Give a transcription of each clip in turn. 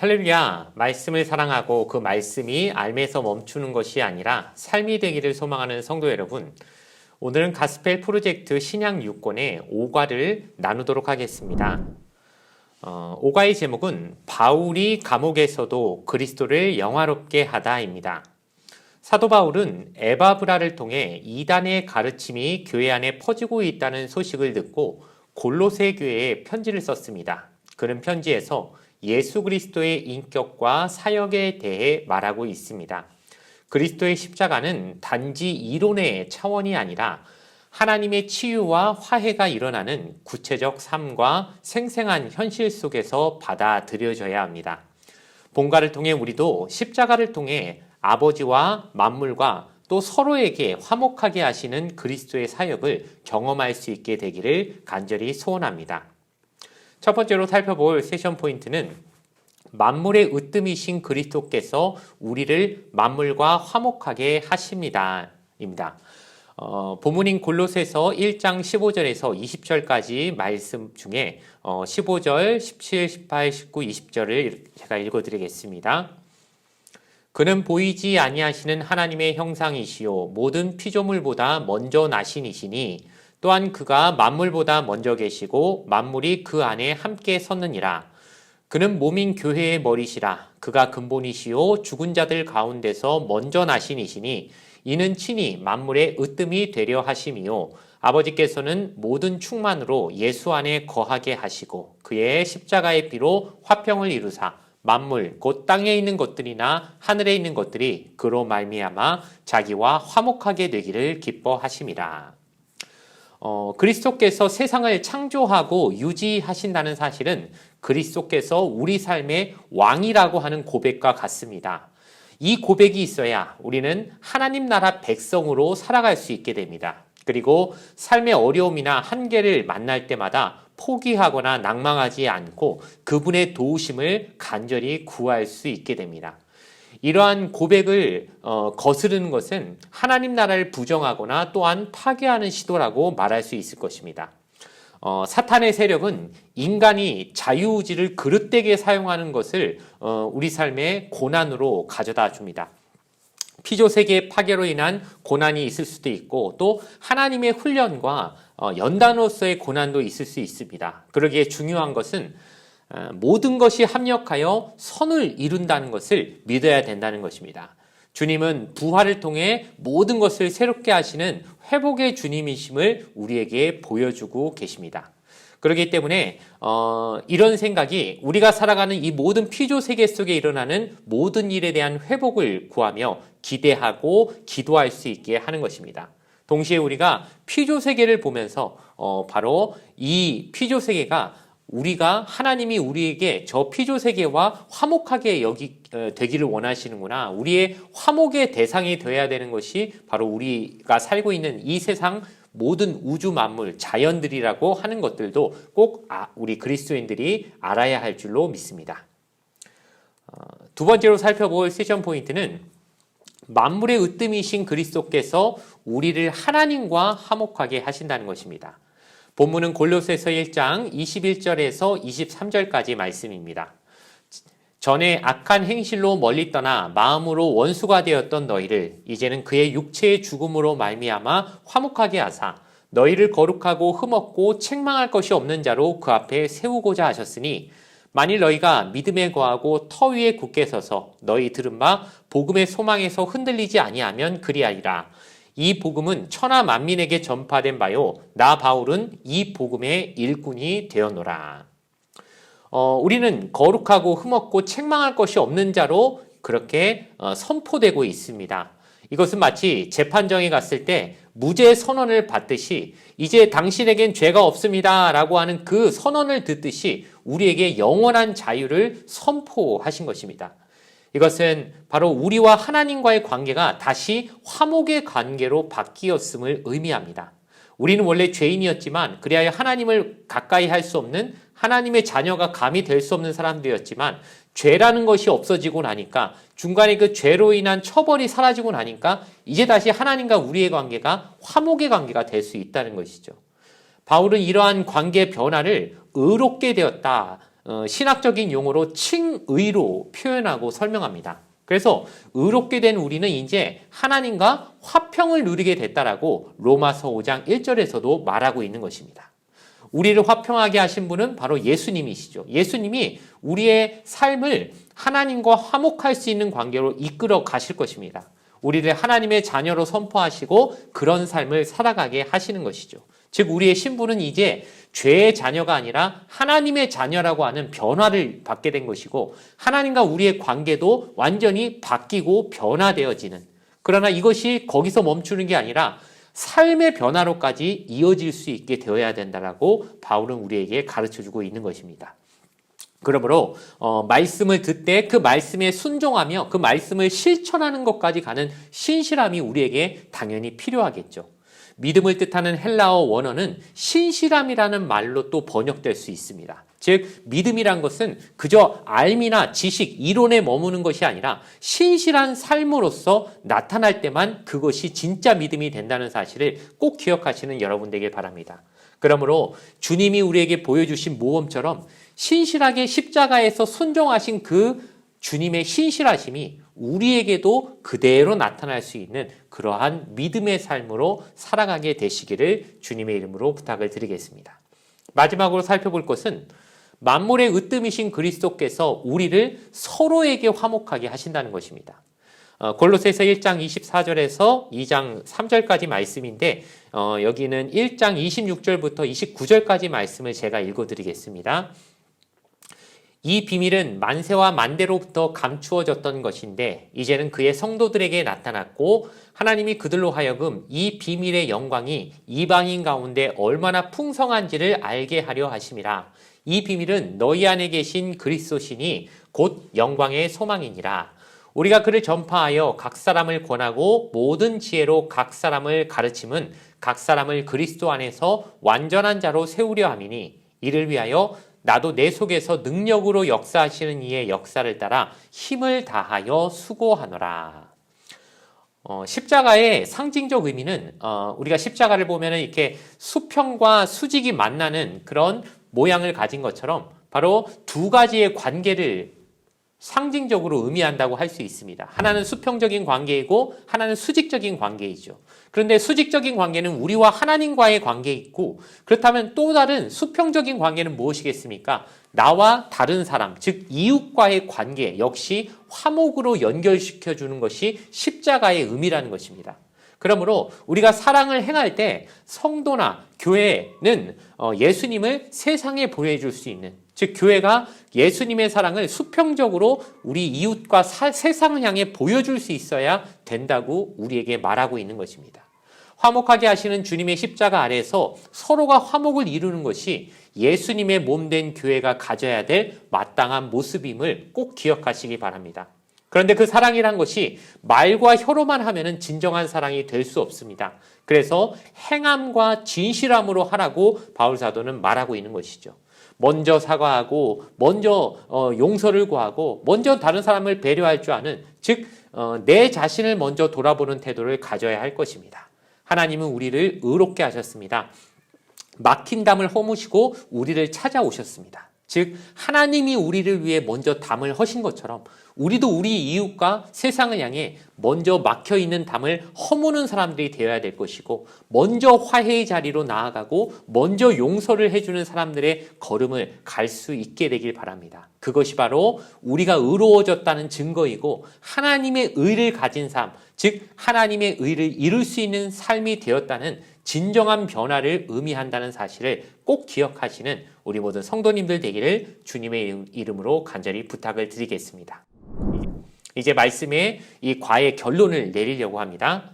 할렐루야! 말씀을 사랑하고 그 말씀이 알매서 멈추는 것이 아니라 삶이 되기를 소망하는 성도 여러분, 오늘은 가스펠 프로젝트 신약 6권의 5과를 나누도록 하겠습니다. 5과의 제목은 바울이 감옥에서도 그리스도를 영화롭게 하다입니다. 사도 바울은 에바브라를 통해 이단의 가르침이 교회 안에 퍼지고 있다는 소식을 듣고 골로새 교회에 편지를 썼습니다. 그는 편지에서 예수 그리스도의 인격과 사역에 대해 말하고 있습니다. 그리스도의 십자가는 단지 이론의 차원이 아니라 하나님의 치유와 화해가 일어나는 구체적 삶과 생생한 현실 속에서 받아들여져야 합니다. 본가를 통해 우리도 십자가를 통해 아버지와 만물과 또 서로에게 화목하게 하시는 그리스도의 사역을 경험할 수 있게 되기를 간절히 소원합니다. 첫 번째로 살펴볼 세션 포인트는 만물의 으뜸이신 그리스도께서 우리를 만물과 화목하게 하십니다. 입니다. 본문인 골로새서 1장 15절에서 20절까지 말씀 중에 15절, 17, 18, 19, 20절을 제가 읽어드리겠습니다. 그는 보이지 아니하시는 하나님의 형상이시요 모든 피조물보다 먼저 나신 이시니 또한 그가 만물보다 먼저 계시고 만물이 그 안에 함께 섰느니라. 그는 몸인 교회의 머리시라. 그가 근본이시요 죽은 자들 가운데서 먼저 나신 이시니 이는 친히 만물의 으뜸이 되려 하심이요 아버지께서는 모든 충만으로 예수 안에 거하게 하시고 그의 십자가의 피로 화평을 이루사 만물 곧 땅에 있는 것들이나 하늘에 있는 것들이 그로 말미암아 자기와 화목하게 되기를 기뻐하심이라. 그리스도께서 세상을 창조하고 유지하신다는 사실은 그리스도께서 우리 삶의 왕이라고 하는 고백과 같습니다. 이 고백이 있어야 우리는 하나님 나라 백성으로 살아갈 수 있게 됩니다. 그리고 삶의 어려움이나 한계를 만날 때마다 포기하거나 낭망하지 않고 그분의 도우심을 간절히 구할 수 있게 됩니다. 이러한 고백을 거스르는 것은 하나님 나라를 부정하거나 또한 파괴하는 시도라고 말할 수 있을 것입니다. 사탄의 세력은 인간이 자유의지를 그릇되게 사용하는 것을 우리 삶의 고난으로 가져다 줍니다. 피조세계의 파괴로 인한 고난이 있을 수도 있고 또 하나님의 훈련과 연단으로서의 고난도 있을 수 있습니다. 그러기에 중요한 것은 모든 것이 합력하여 선을 이룬다는 것을 믿어야 된다는 것입니다. 주님은 부활을 통해 모든 것을 새롭게 하시는 회복의 주님이심을 우리에게 보여주고 계십니다. 그렇기 때문에 이런 생각이 우리가 살아가는 이 모든 피조 세계 속에 일어나는 모든 일에 대한 회복을 구하며 기대하고 기도할 수 있게 하는 것입니다. 동시에 우리가 피조 세계를 보면서 바로 이 피조 세계가 우리가 하나님이 우리에게 저 피조 세계와 화목하게 되기를 원하시는구나. 우리의 화목의 대상이 되어야 되는 것이 바로 우리가 살고 있는 이 세상 모든 우주 만물, 자연들이라고 하는 것들도 꼭 우리 그리스도인들이 알아야 할 줄로 믿습니다. 두 번째로 살펴볼 세션 포인트는 만물의 으뜸이신 그리스도께서 우리를 하나님과 화목하게 하신다는 것입니다. 본문은 골로새서 1장 21절에서 23절까지 말씀입니다. 전에 악한 행실로 멀리 떠나 마음으로 원수가 되었던 너희를 이제는 그의 육체의 죽음으로 말미암아 화목하게 하사 너희를 거룩하고 흠없고 책망할 것이 없는 자로 그 앞에 세우고자 하셨으니 만일 너희가 믿음에 거하고 터 위에 굳게 서서 너희 들은 바 복음의 소망에서 흔들리지 아니하면 그리하리라. 이 복음은 천하 만민에게 전파된 바요 나 바울은 이 복음의 일꾼이 되었노라. 우리는 거룩하고 흠없고 책망할 것이 없는 자로 그렇게 선포되고 있습니다. 이것은 마치 재판정에 갔을 때 무죄 선언을 받듯이 이제 당신에겐 죄가 없습니다 라고 하는 그 선언을 듣듯이 우리에게 영원한 자유를 선포하신 것입니다. 이것은 바로 우리와 하나님과의 관계가 다시 화목의 관계로 바뀌었음을 의미합니다. 우리는 원래 죄인이었지만 그리하여 하나님을 가까이 할 수 없는 하나님의 자녀가 감히 될 수 없는 사람들이었지만 죄라는 것이 없어지고 나니까 중간에 그 죄로 인한 처벌이 사라지고 나니까 이제 다시 하나님과 우리의 관계가 화목의 관계가 될 수 있다는 것이죠. 바울은 이러한 관계 변화를 의롭게 되었다. 신학적인 용어로 칭의로 표현하고 설명합니다. 그래서 의롭게 된 우리는 이제 하나님과 화평을 누리게 됐다라고 로마서 5장 1절에서도 말하고 있는 것입니다. 우리를 화평하게 하신 분은 바로 예수님이시죠. 예수님이 우리의 삶을 하나님과 화목할 수 있는 관계로 이끌어 가실 것입니다. 우리를 하나님의 자녀로 선포하시고 그런 삶을 살아가게 하시는 것이죠. 즉 우리의 신분은 이제 죄의 자녀가 아니라 하나님의 자녀라고 하는 변화를 받게 된 것이고 하나님과 우리의 관계도 완전히 바뀌고 변화되어지는, 그러나 이것이 거기서 멈추는 게 아니라 삶의 변화로까지 이어질 수 있게 되어야 된다라고 바울은 우리에게 가르쳐주고 있는 것입니다. 그러므로 말씀을 듣되 그 말씀에 순종하며 그 말씀을 실천하는 것까지 가는 신실함이 우리에게 당연히 필요하겠죠. 믿음을 뜻하는 헬라어 원어는 신실함이라는 말로 또 번역될 수 있습니다. 즉 믿음이란 것은 그저 알미나 지식, 이론에 머무는 것이 아니라 신실한 삶으로서 나타날 때만 그것이 진짜 믿음이 된다는 사실을 꼭 기억하시는 여러분 되길 바랍니다. 그러므로 주님이 우리에게 보여주신 모험처럼 신실하게 십자가에서 순종하신 그 주님의 신실하심이 우리에게도 그대로 나타날 수 있는 그러한 믿음의 삶으로 살아가게 되시기를 주님의 이름으로 부탁을 드리겠습니다. 마지막으로 살펴볼 것은 만물의 으뜸이신 그리스도께서 우리를 서로에게 화목하게 하신다는 것입니다. 골로새서 1장 24절에서 2장 3절까지 말씀인데 여기는 1장 26절부터 29절까지 말씀을 제가 읽어드리겠습니다. 이 비밀은 만세와 만대로부터 감추어졌던 것인데 이제는 그의 성도들에게 나타났고 하나님이 그들로 하여금 이 비밀의 영광이 이방인 가운데 얼마나 풍성한지를 알게 하려 하심이라. 이 비밀은 너희 안에 계신 그리스도시니 곧 영광의 소망이니라. 우리가 그를 전파하여 각 사람을 권하고 모든 지혜로 각 사람을 가르침은 각 사람을 그리스도 안에서 완전한 자로 세우려 함이니 이를 위하여 나도 내 속에서 능력으로 역사하시는 이의 역사를 따라 힘을 다하여 수고하노라. 십자가의 상징적 의미는 우리가 십자가를 보면 이렇게 수평과 수직이 만나는 그런 모양을 가진 것처럼 바로 두 가지의 관계를 상징적으로 의미한다고 할 수 있습니다. 하나는 수평적인 관계이고 하나는 수직적인 관계이죠. 그런데 수직적인 관계는 우리와 하나님과의 관계이고 그렇다면 또 다른 수평적인 관계는 무엇이겠습니까? 나와 다른 사람, 즉 이웃과의 관계 역시 화목으로 연결시켜주는 것이 십자가의 의미라는 것입니다. 그러므로 우리가 사랑을 행할 때 성도나 교회는 예수님을 세상에 보여줄 수 있는, 즉 교회가 예수님의 사랑을 수평적으로 우리 이웃과 세상을 향해 보여줄 수 있어야 된다고 우리에게 말하고 있는 것입니다. 화목하게 하시는 주님의 십자가 아래서 서로가 화목을 이루는 것이 예수님의 몸된 교회가 가져야 될 마땅한 모습임을 꼭 기억하시기 바랍니다. 그런데 그 사랑이란 것이 말과 혀로만 하면은 진정한 사랑이 될 수 없습니다. 그래서 행함과 진실함으로 하라고 바울 사도는 말하고 있는 것이죠. 먼저 사과하고 먼저 용서를 구하고 먼저 다른 사람을 배려할 줄 아는, 즉 내 자신을 먼저 돌아보는 태도를 가져야 할 것입니다. 하나님은 우리를 의롭게 하셨습니다. 막힌 담을 허무시고 우리를 찾아오셨습니다. 즉 하나님이 우리를 위해 먼저 담을 허신 것처럼 우리도 우리 이웃과 세상을 향해 먼저 막혀있는 담을 허무는 사람들이 되어야 될 것이고 먼저 화해의 자리로 나아가고 먼저 용서를 해주는 사람들의 걸음을 갈 수 있게 되길 바랍니다. 그것이 바로 우리가 의로워졌다는 증거이고 하나님의 의를 가진 삶, 즉 하나님의 의를 이룰 수 있는 삶이 되었다는 진정한 변화를 의미한다는 사실을 꼭 기억하시는 우리 모든 성도님들 되기를 주님의 이름으로 간절히 부탁을 드리겠습니다. 이제 말씀의 이 과의 결론을 내리려고 합니다.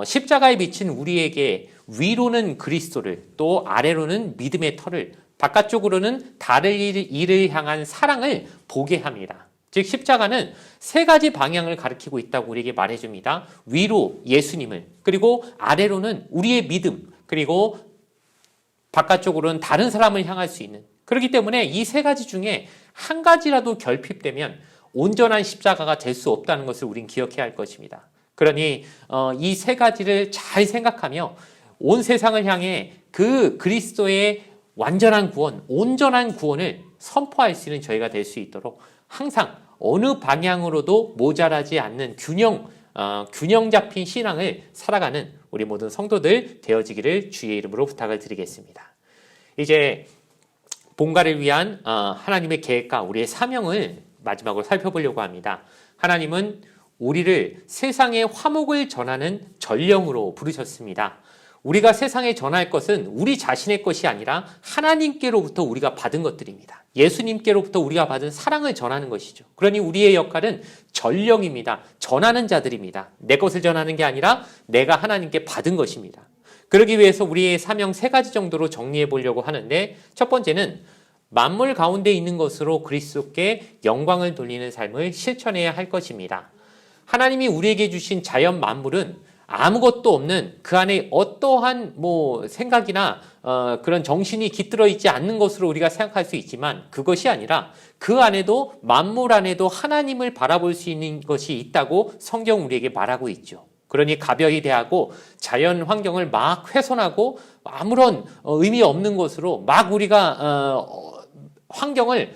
십자가에 비친 우리에게 위로는 그리스도를, 또 아래로는 믿음의 터를, 바깥쪽으로는 다른 이를 향한 사랑을 보게 합니다. 즉 십자가는 세 가지 방향을 가리키고 있다고 우리에게 말해줍니다. 위로 예수님을, 그리고 아래로는 우리의 믿음, 그리고 바깥쪽으로는 다른 사람을 향할 수 있는. 그렇기 때문에 이 세 가지 중에 한 가지라도 결핍되면 온전한 십자가가 될 수 없다는 것을 우린 기억해야 할 것입니다. 그러니 이 세 가지를 잘 생각하며 온 세상을 향해 그 그리스도의 완전한 구원, 온전한 구원을 선포할 수 있는 저희가 될 수 있도록 항상 어느 방향으로도 모자라지 않는 균형 잡힌 신앙을 살아가는 우리 모든 성도들 되어지기를 주의 이름으로 부탁을 드리겠습니다. 이제 본가를 위한 하나님의 계획과 우리의 사명을 마지막으로 살펴보려고 합니다. 하나님은 우리를 세상에 화목을 전하는 전령으로 부르셨습니다. 우리가 세상에 전할 것은 우리 자신의 것이 아니라 하나님께로부터 우리가 받은 것들입니다. 예수님께로부터 우리가 받은 사랑을 전하는 것이죠. 그러니 우리의 역할은 전령입니다. 전하는 자들입니다. 내 것을 전하는 게 아니라 내가 하나님께 받은 것입니다. 그러기 위해서 우리의 사명 3가지 정도로 정리해 보려고 하는데, 첫 번째는 만물 가운데 있는 것으로 그리스도께 영광을 돌리는 삶을 실천해야 할 것입니다. 하나님이 우리에게 주신 자연 만물은 아무것도 없는, 그 안에 어떠한 생각이나 그런 정신이 깃들어 있지 않는 것으로 우리가 생각할 수 있지만, 그것이 아니라 그 안에도, 만물 안에도 하나님을 바라볼 수 있는 것이 있다고 성경 우리에게 말하고 있죠. 그러니 가벼이 대하고 자연 환경을 막 훼손하고 아무런 의미 없는 것으로 막 우리가 환경을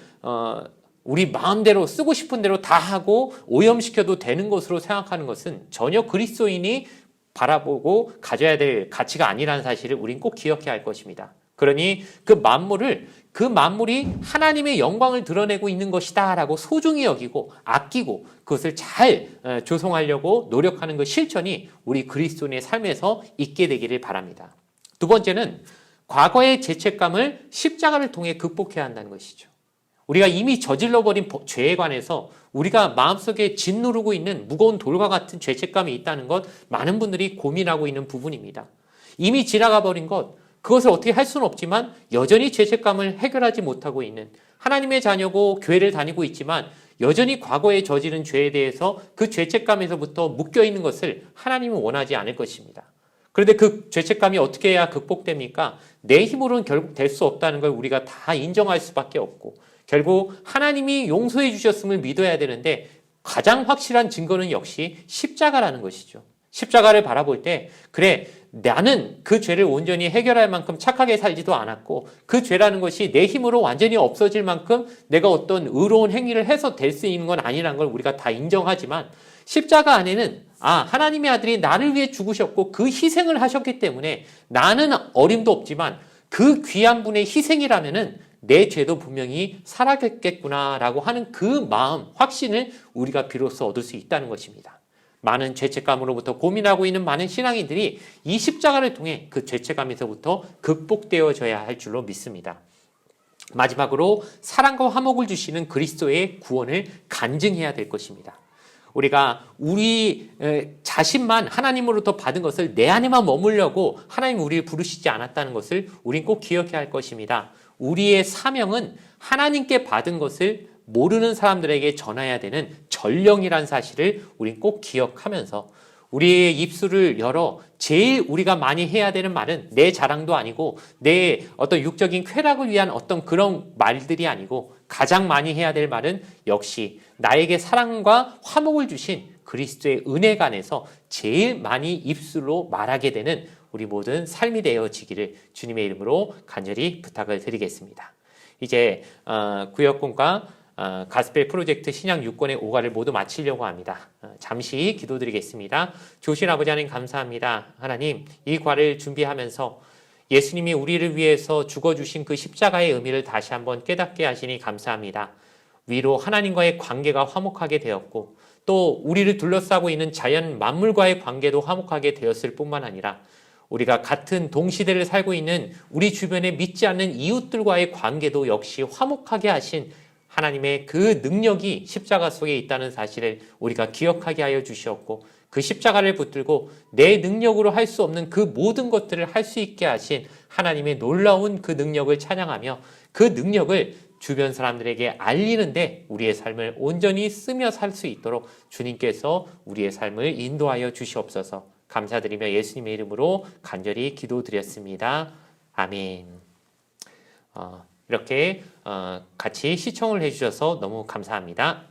우리 마음대로 쓰고 싶은 대로 다 하고 오염시켜도 되는 것으로 생각하는 것은 전혀 그리스도인이 바라보고 가져야 될 가치가 아니라는 사실을 우린 꼭 기억해야 할 것입니다. 그러니 그 만물이 하나님의 영광을 드러내고 있는 것이다 라고 소중히 여기고 아끼고 그것을 잘 조성하려고 노력하는 그 실천이 우리 그리스도인의 삶에서 있게 되기를 바랍니다. 두 번째는 과거의 죄책감을 십자가를 통해 극복해야 한다는 것이죠. 우리가 이미 저질러버린 죄에 관해서 우리가 마음속에 짓누르고 있는 무거운 돌과 같은 죄책감이 있다는 것, 많은 분들이 고민하고 있는 부분입니다. 이미 지나가 버린 것, 그것을 어떻게 할 수는 없지만 여전히 죄책감을 해결하지 못하고 있는, 하나님의 자녀고 교회를 다니고 있지만 여전히 과거에 저지른 죄에 대해서 그 죄책감에서부터 묶여있는 것을 하나님은 원하지 않을 것입니다. 그런데 그 죄책감이 어떻게 해야 극복됩니까? 내 힘으로는 결국 될 수 없다는 걸 우리가 다 인정할 수밖에 없고, 결국 하나님이 용서해 주셨음을 믿어야 되는데 가장 확실한 증거는 역시 십자가라는 것이죠. 십자가를 바라볼 때, 그래, 나는 그 죄를 온전히 해결할 만큼 착하게 살지도 않았고 그 죄라는 것이 내 힘으로 완전히 없어질 만큼 내가 어떤 의로운 행위를 해서 될 수 있는 건 아니라는 걸 우리가 다 인정하지만, 십자가 안에는 하나님의 아들이 나를 위해 죽으셨고 그 희생을 하셨기 때문에 나는 어림도 없지만 그 귀한 분의 희생이라면은 내 죄도 분명히 사라졌겠구나라고 하는 그 마음, 확신을 우리가 비로소 얻을 수 있다는 것입니다. 많은 죄책감으로부터 고민하고 있는 많은 신앙인들이 이 십자가를 통해 그 죄책감에서부터 극복되어져야 할 줄로 믿습니다. 마지막으로 사랑과 화목을 주시는 그리스도의 구원을 간증해야 될 것입니다. 우리가 우리 자신만 하나님으로부터 받은 것을 내 안에만 머물려고 하나님 우리를 부르시지 않았다는 것을 우린 꼭 기억해야 할 것입니다. 우리의 사명은 하나님께 받은 것을 모르는 사람들에게 전해야 되는 전령이라는 사실을 우린 꼭 기억하면서, 우리의 입술을 열어 제일 우리가 많이 해야 되는 말은 내 자랑도 아니고 내 어떤 육적인 쾌락을 위한 어떤 그런 말들이 아니고, 가장 많이 해야 될 말은 역시 나에게 사랑과 화목을 주신 그리스도의 은혜가 안에서 제일 많이 입술로 말하게 되는 우리 모든 삶이 되어지기를 주님의 이름으로 간절히 부탁을 드리겠습니다. 이제 구역군과 가스펠 프로젝트 신약 6권의 5과를 모두 마치려고 합니다. 잠시 기도드리겠습니다. 좋으신 아버지 하나님 감사합니다. 하나님, 이 과를 준비하면서 예수님이 우리를 위해서 죽어주신 그 십자가의 의미를 다시 한번 깨닫게 하시니 감사합니다. 위로 하나님과의 관계가 화목하게 되었고, 또 우리를 둘러싸고 있는 자연 만물과의 관계도 화목하게 되었을 뿐만 아니라 우리가 같은 동시대를 살고 있는 우리 주변에 믿지 않는 이웃들과의 관계도 역시 화목하게 하신 하나님의 그 능력이 십자가 속에 있다는 사실을 우리가 기억하게 하여 주시었고, 그 십자가를 붙들고 내 능력으로 할 수 없는 그 모든 것들을 할 수 있게 하신 하나님의 놀라운 그 능력을 찬양하며, 그 능력을 주변 사람들에게 알리는데 우리의 삶을 온전히 쓰며 살 수 있도록 주님께서 우리의 삶을 인도하여 주시옵소서. 감사드리며 예수님의 이름으로 간절히 기도드렸습니다. 아멘. 이렇게 같이 시청을 해주셔서 너무 감사합니다.